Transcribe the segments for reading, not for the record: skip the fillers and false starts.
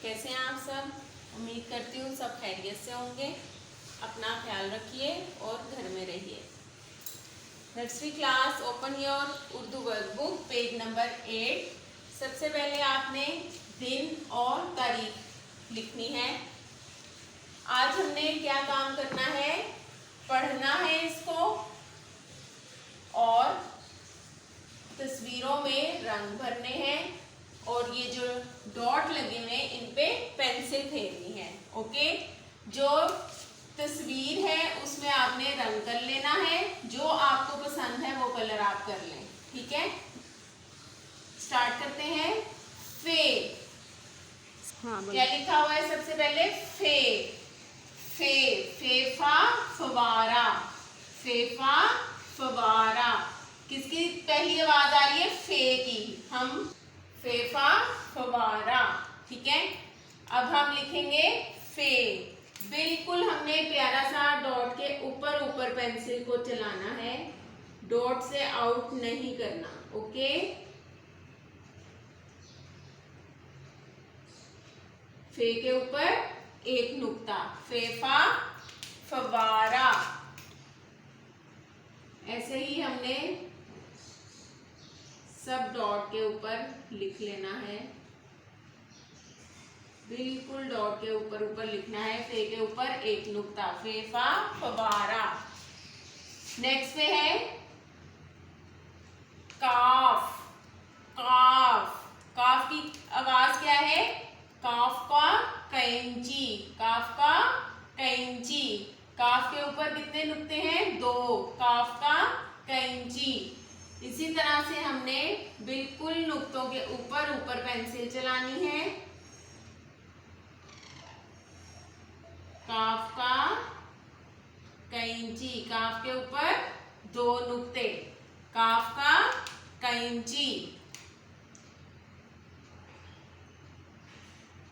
कैसे हैं आप सब। उम्मीद करती हूँ सब खैरियत से होंगे। अपना ख्याल रखिए और घर में रहिए। Nursery class open your Urdu workbook page number 8। सबसे पहले आपने दिन और तारीख लिखनी है। आज हमने क्या काम करना है, पढ़ना है इसको और तस्वीरों में रंग भरने हैं और ये जो डॉट लगे हुए हैं इन पे पेंसिल फेरनी है। ओके, जो तस्वीर है उसमें आपने रंग कर लेना है, जो आपको पसंद है वो कलर आप कर लें। ठीक है, स्टार्ट करते हैं। फे, क्या लिखा हुआ है सबसे पहले? फे, फे, फेफा फवारा, फेफा फवारा। किसकी पहली आवाज आ रही है? फे की। हम फेफा फवारा। ठीक है, अब हम लिखेंगे फे। बिल्कुल हमने प्यारा सा डॉट के ऊपर ऊपर पेंसिल को चलाना है, डॉट से आउट नहीं करना। ओके, फे के ऊपर एक नुक्ता, फेफा फवारा। ऐसे ही हमने सब डॉट के ऊपर लिख लेना है, बिल्कुल डॉट के ऊपर ऊपर लिखना है। फे के ऊपर एक नुक्ता, फेफा फवारा। नेक्स्ट पे है काफ, काफ। काफ की आवाज क्या है? काफ का कैंची, काफ का कैंची। काफ के ऊपर कितने नुक्ते हैं? 2, काफ का कैंची। इसी तरह से हमने बिल्कुल नुक्तों के ऊपर ऊपर पेंसिल चलानी है। काफ का कैंची, काफ के ऊपर 2 नुक्ते, काफ का कैंची।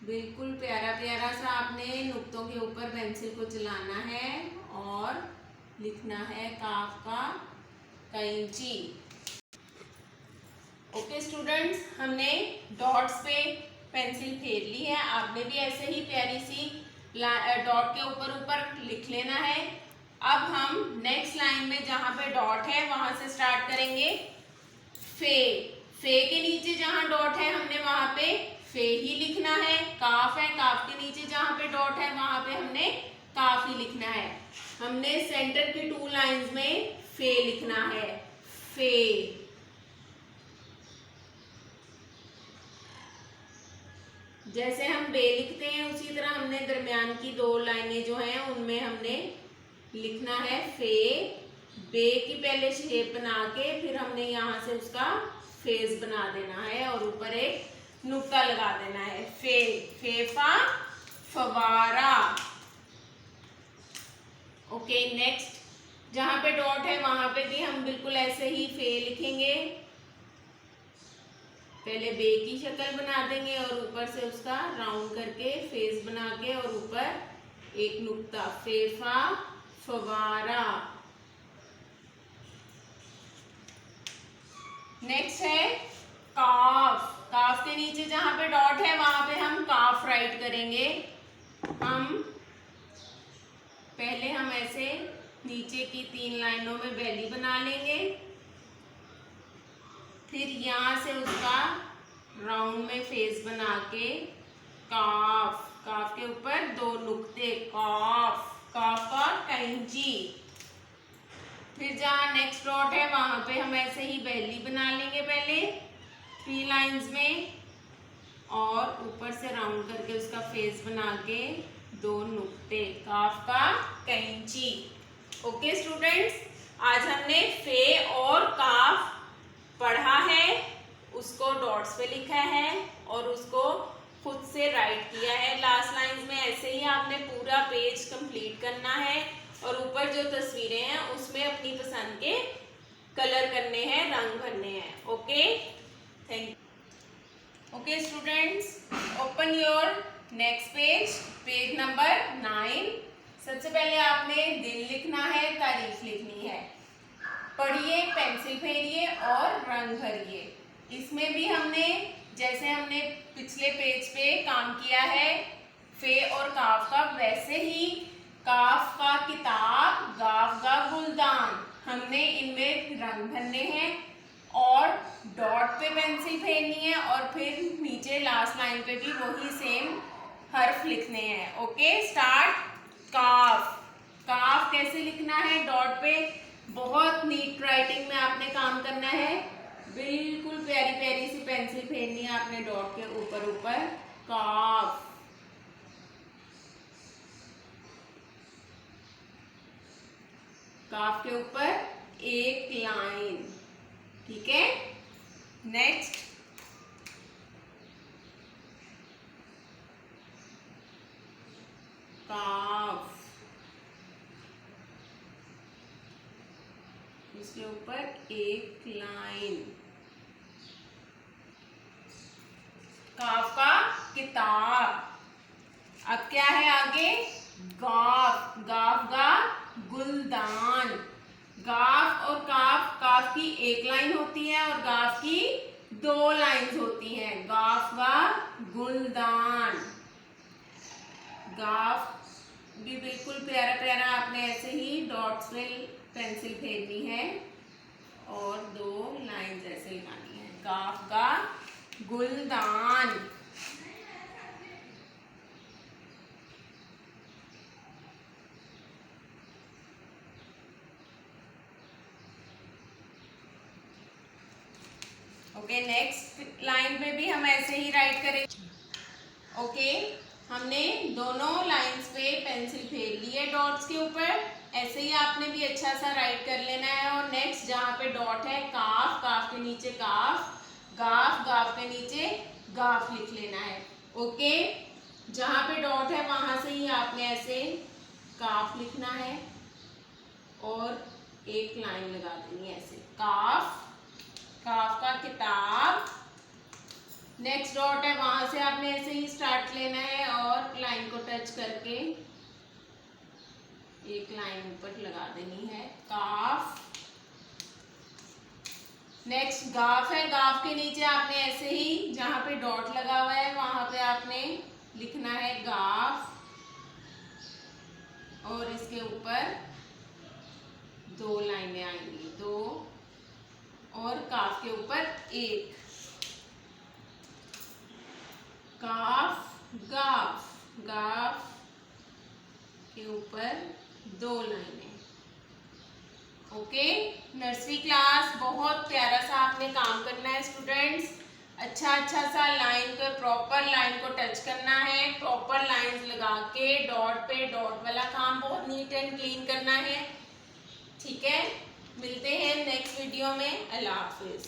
बिल्कुल प्यारा प्यारा सा आपने नुक्तों के ऊपर पेंसिल को चलाना है और लिखना है काफ का कैंची। ओके स्टूडेंट्स, हमने डॉट्स पे पेंसिल फेर ली है। आपने भी ऐसे ही प्यारी सी डॉट के ऊपर ऊपर लिख लेना है। अब हम नेक्स्ट लाइन में जहां पे डॉट है वहां से स्टार्ट करेंगे। फे, फे के नीचे जहां डॉट है हमने वहां पे फे ही लिखना है। काफ है, काफ के नीचे जहां पे डॉट है वहां पे हमने काफ ही लिखना है। हमने सेंटर की 2 लाइंस में फे लिखना है, फे। जैसे हम बे लिखते हैं उसी तरह हमने दरमियान की 2 लाइनें जो हैं उनमें हमने लिखना है फे। बे की पहले शेप बना के फिर हमने यहाँ से उसका फेस बना देना है और ऊपर एक नुक्ता लगा देना है। फे, फेफा फवारा। ओके, नेक्स्ट जहां पे डॉट है वहां पे भी हम बिल्कुल ऐसे ही फे लिखेंगे। पहले बे की शक्ल बना देंगे और ऊपर से उसका राउंड करके फेस बना के और ऊपर एक नुक्ता, फेफा फवारा। नेक्स्ट है काफ, काफ के नीचे जहां पे डॉट है वहां पे हम काफ राइट करेंगे। पहले हम ऐसे नीचे की 3 लाइनों में बैली बना लेंगे, फिर यहाँ से उसका राउंड में फेस बना के काफ, काफ के ऊपर 2 नुक्ते, काफ, काफ का कैंची। फिर जहाँ नेक्स्ट डॉट है वहां पे हम ऐसे ही बैली बना लेंगे पहले 3 लाइंस में और ऊपर से राउंड करके उसका फेस बना के 2 नुक्ते, काफ का कैंची। ओके स्टूडेंट्स, आज हमने फे और काफ पढ़ा है, उसको डॉट्स पे लिखा है और उसको खुद से राइट किया है। लास्ट लाइंस में ऐसे ही आपने पूरा पेज कंप्लीट करना है और ऊपर जो तस्वीरें हैं उसमें अपनी पसंद के कलर करने हैं, रंग भरने हैं। Okay, thank you. Okay students, open your next page, page number 9। सबसे पहले आपने दिन लिखना है, तारीख लिखनी है। पढ़िए, पेंसिल फेरिए और रंग भरिए। इसमें भी हमने जैसे हमने पिछले पेज पे काम किया है फे और काफ का, वैसे ही काफ का किताब, गाफ का गुलदान, हमने इनमें रंग भरने हैं और डॉट पे पेंसिल फेरनी है और फिर नीचे लास्ट लाइन पे भी वही सेम हर्फ लिखने हैं। Okay, start. काफ, काफ कैसे लिखना है डॉट पे, बहुत नीट राइटिंग में आपने काम करना है, बिल्कुल प्यारी प्यारी सी पेंसिल फेरनी है आपने डॉट के ऊपर ऊपर। काफ, काफ के ऊपर एक लाइन, ठीक है। नेक्स्ट, काफ, इसके ऊपर एक लाइन। काफ का किताब। अब क्या है आगे, गाफ, गाफ का गुलदान। गाफ और काफ, काफ की एक लाइन होती है और गाफ की दो लाइंस होती हैं। गाफ का गुलदान। गाफ भी बिल्कुल प्यारा प्यारा आपने ऐसे ही डॉट्स पे पेंसिल फेरनी है और दो लाइंस ऐसे लगानी है। गाफ का गुलदान। ओके, नेक्स्ट लाइन पे भी हम ऐसे ही राइट करेंगे। ओके, हमने दोनों लाइंस पे पेंसिल फेर ली है डॉट्स के ऊपर, ऐसे ही आपने भी अच्छा सा राइट कर लेना है। और नेक्स्ट जहाँ पे डॉट है काफ, काफ के नीचे काफ, गाफ, गाफ के नीचे गाफ लिख लेना है। ओके, जहाँ पे डॉट है वहां से ही आपने ऐसे काफ लिखना है और एक लाइन लगा देनी है ऐसे, काफ, काफ का किताब। नेक्स्ट डॉट है वहां से आपने ऐसे ही स्टार्ट लेना है और लाइन को टच करके एक लाइन ऊपर लगा देनी है, काफ। नेक्स्ट गाफ है, गाफ के नीचे आपने ऐसे ही जहां पे डॉट लगा हुआ है वहां पे आपने लिखना है गाफ और इसके ऊपर दो लाइनें आएंगी, दो, और काफ के ऊपर एक, काफ, गाफ, गाफ के ऊपर दो लाइनें। ओके, नर्सरी क्लास, बहुत प्यारा सा आपने काम करना है स्टूडेंट्स। अच्छा अच्छा सा लाइन को, प्रॉपर लाइन को टच करना है, प्रॉपर लाइंस लगा के डॉट पे डॉट वाला काम बहुत नीट एंड क्लीन करना है, ठीक है। मिलते हैं नेक्स्ट वीडियो में। अल्लाह हाफिज।